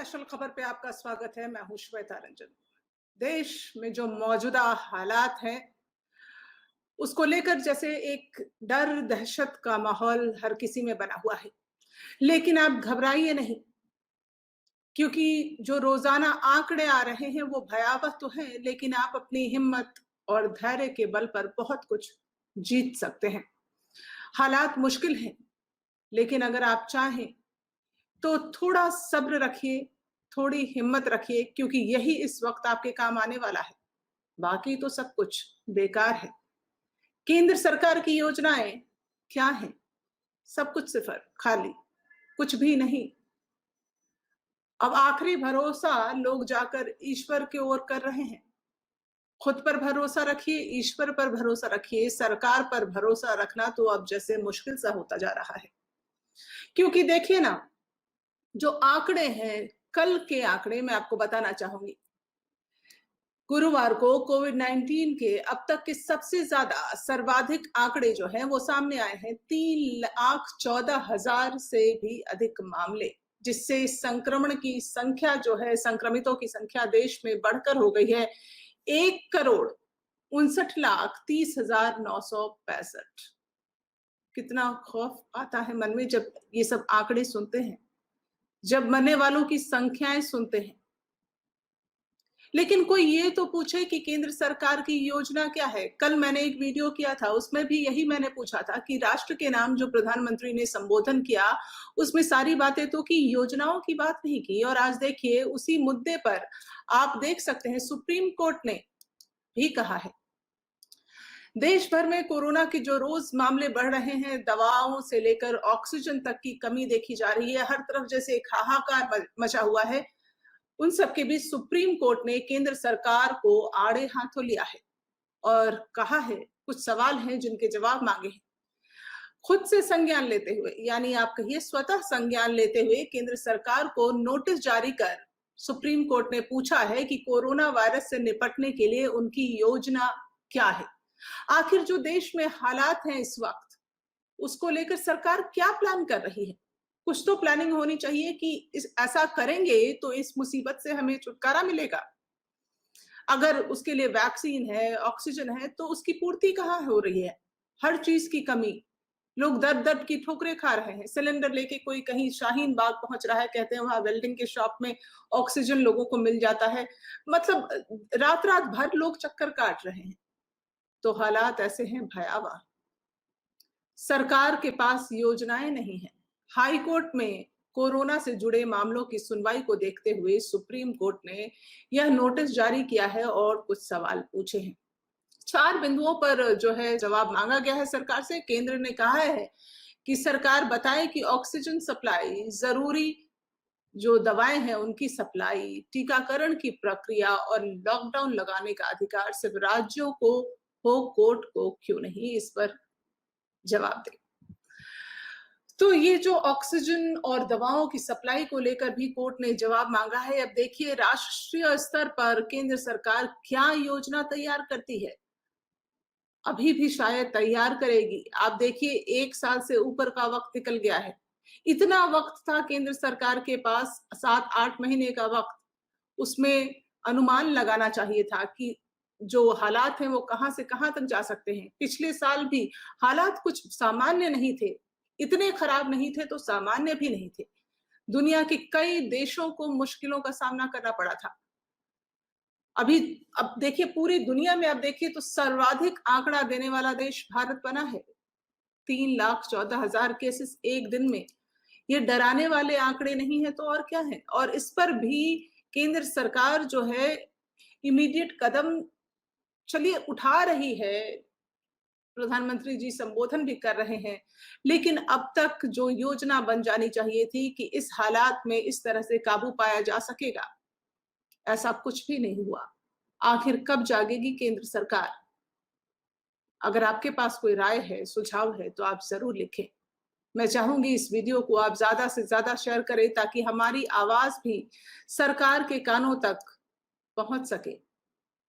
National खबर पे आपका स्वागत है। मैं हूं श्वेता रंजन। देश में जो मौजूदा हालात हैं उसको लेकर जैसे एक डर दहशत का माहौल हर किसी में बना हुआ है, लेकिन आप घबराइए नहीं, क्योंकि जो रोजाना आंकड़े आ रहे हैं वो भयावह तो हैं, लेकिन आप अपनी हिम्मत और धैर्य के बल पर बहुत कुछ जीत सकते हैं। हालात मुश्किल हैं, लेकिन अगर आप चाहें तो थोड़ा सब्र रखिए, थोड़ी हिम्मत रखिए, क्योंकि यही इस वक्त आपके काम आने वाला है। बाकी तो सब कुछ बेकार है। केंद्र सरकार की योजनाएं क्या हैं? सब कुछ सिफर, खाली, कुछ भी नहीं। अब आखिरी भरोसा लोग जाकर ईश्वर की ओर कर रहे हैं। खुद पर भरोसा रखिए, ईश्वर पर भरोसा रखिए। सरकार पर भरोसा रखना तो अब जैसे मुश्किल सा होता जा रहा है, क्योंकि देखिए ना, जो आंकड़े हैं, कल के आंकड़े मैं आपको बताना चाहूंगी। गुरुवार को कोविड-19 के अब तक के सबसे ज्यादा सर्वाधिक आंकड़े जो हैं वो सामने आए हैं। 3,14,000 से भी अधिक मामले, जिससे संक्रमण की संख्या जो है, संक्रमितों की संख्या देश में बढ़कर हो गई है 1,59,30,965। कितना खौफ आता है मन में जब ये सब आंकड़े सुनते हैं, जब मरने वालों की संख्याएं सुनते हैं। लेकिन कोई ये तो पूछे कि केंद्र सरकार की योजना क्या है। कल मैंने एक वीडियो किया था, उसमें भी यही मैंने पूछा था कि राष्ट्र के नाम जो प्रधानमंत्री ने संबोधन किया, उसमें सारी बातें तो की, योजनाओं की बात नहीं की। और आज देखिए, उसी मुद्दे पर आप देख सकते हैं सुप्रीम कोर्ट ने भी कहा है। देश भर में कोरोना के जो रोज मामले बढ़ रहे हैं, दवाओं से लेकर ऑक्सीजन तक की कमी देखी जा रही है, हर तरफ जैसे एक हाहाकार मचा हुआ है। उन सबके बीच सुप्रीम कोर्ट ने केंद्र सरकार को आड़े हाथों लिया है और कहा है, कुछ सवाल हैं जिनके जवाब मांगे हैं। खुद से संज्ञान लेते हुए, यानी आप कहिए स्वतः संज्ञान लेते हुए, केंद्र सरकार को नोटिस जारी कर सुप्रीम कोर्ट ने पूछा है कि कोरोना वायरस से निपटने के लिए उनकी योजना क्या है। आखिर जो देश में हालात हैं इस वक्त, उसको लेकर सरकार क्या प्लान कर रही है। कुछ तो प्लानिंग होनी चाहिए कि ऐसा करेंगे तो इस मुसीबत से हमें छुटकारा मिलेगा। अगर उसके लिए वैक्सीन है, ऑक्सीजन है, तो उसकी पूर्ति कहाँ हो रही है? हर चीज की कमी, लोग दर्द दर्द की ठोकरें खा रहे हैं। सिलेंडर लेके कोई कहीं शाहीन बाग पहुंच रहा है, कहते हैं वहां वेल्डिंग के शॉप में ऑक्सीजन लोगों को मिल जाता है। मतलब रात रात भर लोग चक्कर काट रहे हैं। तो हालात ऐसे हैं भयावह। सरकार के पास योजनाएं नहीं है। हाई कोर्ट में कोरोना से जुड़े मामलों की सुनवाई को देखते हुए सुप्रीम कोर्ट ने यह नोटिस जारी किया है और कुछ सवाल पूछे हैं। 4 बिंदुओं पर जो है जवाब मांगा गया है सरकार से। केंद्र ने कहा है कि सरकार बताए कि ऑक्सीजन सप्लाई, जरूरी जो दवाएं हैं उनकी सप्लाई, टीकाकरण की प्रक्रिया और लॉकडाउन लगाने का अधिकार सिर्फ राज्यों को हो, कोर्ट को क्यों नहीं? इस पर जवाब दें। तो ये जो ऑक्सीजन और दवाओं की सप्लाई को लेकर भी कोर्ट ने जवाब मांगा है। अब देखिए, राष्ट्रीय स्तर पर केंद्र सरकार क्या योजना तैयार करती है। अभी भी शायद तैयार करेगी। आप देखिए, 1 साल से ऊपर का वक्त निकल गया है। इतना वक्त था केंद्र सरकार के पास, 7-8 महीने का वक्त। उसमें अनुमान लगाना चाहिए था कि जो हालात हैं वो कहां से कहां तक जा सकते हैं। पिछले साल भी हालात कुछ सामान्य नहीं थे, इतने खराब नहीं थे तो सामान्य भी नहीं थे। दुनिया के कई देशों को मुश्किलों का सामना करना पड़ा था। अभी अब देखिए, पूरी दुनिया में अब देखिए तो सर्वाधिक आंकड़ा देने वाला देश भारत बना है। 3,14,000 केसेस एक दिन में। ये डराने वाले आंकड़े नहीं है तो और क्या है। और इस पर भी केंद्र सरकार जो है इमीडिएट कदम चलिए उठा रही है। प्रधानमंत्री जी संबोधन भी कर रहे हैं, लेकिन अब तक जो योजना बन जानी चाहिए थी कि इस हालात में इस तरह से काबू पाया जा सकेगा, ऐसा कुछ भी नहीं हुआ। आखिर कब जागेगी केंद्र सरकार? अगर आपके पास कोई राय है, सुझाव है, तो आप जरूर लिखें। मैं चाहूंगी इस वीडियो को आप ज्यादा से ज्यादा शेयर करें, ताकि हमारी आवाज भी सरकार के कानों तक पहुंच सके।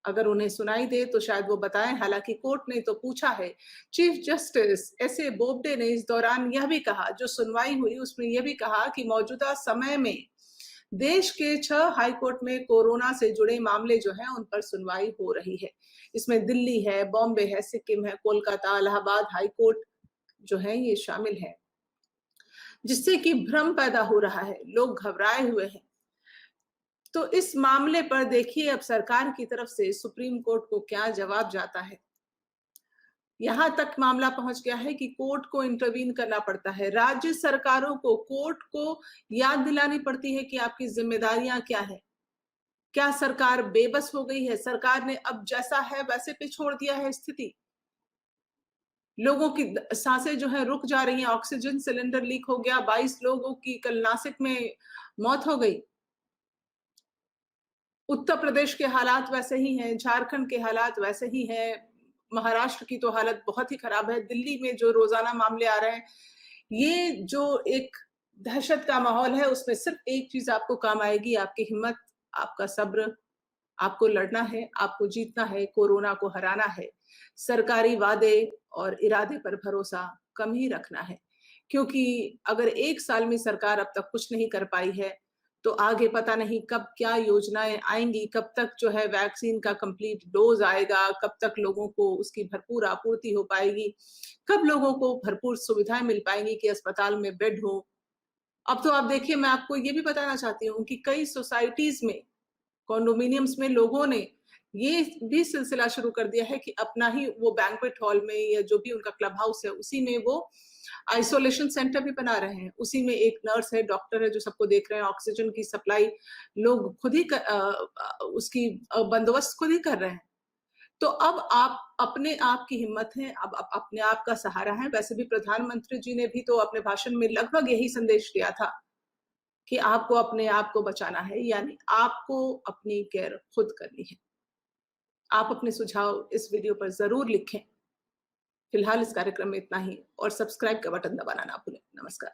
अगर उन्हें सुनाई दे तो शायद वो बताएं। हालांकि कोर्ट ने तो पूछा है। चीफ जस्टिस एसए बोबडे ने इस दौरान यह भी कहा, जो सुनवाई हुई उसमें यह भी कहा कि मौजूदा समय में देश के 6 हाई कोर्ट में कोरोना से जुड़े मामले जो हैं उन पर सुनवाई हो रही है। इसमें दिल्ली है, बॉम्बे है, सिक्किम है, कोलकाता, इलाहाबाद हाई कोर्ट जो है ये शामिल है। जिससे कि भ्रम पैदा हो रहा है, लोग घबराए हुए हैं। तो इस मामले पर देखिए अब सरकार की तरफ से सुप्रीम कोर्ट को क्या जवाब जाता है। यहां तक मामला पहुंच गया है कि कोर्ट को इंटरवीन करना पड़ता है। राज्य सरकारों को कोर्ट को याद दिलानी पड़ती है कि आपकी जिम्मेदारियां क्या है। क्या सरकार बेबस हो गई है? सरकार ने अब जैसा है वैसे पे छोड़ दिया है स्थिति। लोगों की सांसें जो है रुक जा रही हैं, ऑक्सीजन सिलेंडर लीक हो गया, 22 लोगों की कल नासिक में मौत हो गई। उत्तर प्रदेश के हालात वैसे ही हैं, झारखंड के हालात वैसे ही हैं, महाराष्ट्र की तो हालत बहुत ही खराब है, दिल्ली में जो रोजाना मामले आ रहे हैं, ये जो एक दहशत का माहौल है, उसमें सिर्फ एक चीज आपको काम आएगी, आपकी हिम्मत, आपका सब्र। आपको लड़ना है, आपको जीतना है, कोरोना को हराना है। सरकारी वादे और इरादे पर भरोसा कम ही रखना है, क्योंकि अगर 1 साल में सरकार अब तक कुछ नहीं कर पाई है, तो आगे पता नहीं कब क्या योजनाएँ आएँगी, कब तक जो है वैक्सीन का कंप्लीट डोज़ आएगा, कब तक लोगों को उसकी भरपूर आपूर्ति हो पाएगी, कब लोगों को भरपूर सुविधाएँ मिल पाएँगी कि अस्पताल में बेड हो। अब तो आप देखिए, मैं आपको ये भी बताना चाहती हूँ कि कई सोसाइटीज़ में, कॉन्डोमिनियम्स में लोगों ने ये भी सिलसिला शुरू कर दिया है कि अपना ही वो बैंक्वेट हॉल में या जो भी उनका क्लब हाउस है, उसी में वो आइसोलेशन सेंटर भी बना रहे हैं। उसी में एक नर्स है, डॉक्टर है जो सबको देख रहे हैं, ऑक्सीजन की सप्लाई लोग खुद ही उसकी बंदोबस्त खुद ही कर रहे हैं। तो अब आप अपने आप की हिम्मत है, अब आप अपने आप का सहारा है। वैसे भी प्रधानमंत्री जी ने भी तो अपने भाषण में लगभग यही संदेश दिया था कि आपको अपने आप को बचाना है, यानी आपको अपनी केयर खुद करनी है। आप अपने सुझाव इस वीडियो पर ज़रूर लिखें। फिलहाल इस कार्यक्रम में इतना ही और सब्सक्राइब का बटन दबाना ना भूलें। नमस्कार।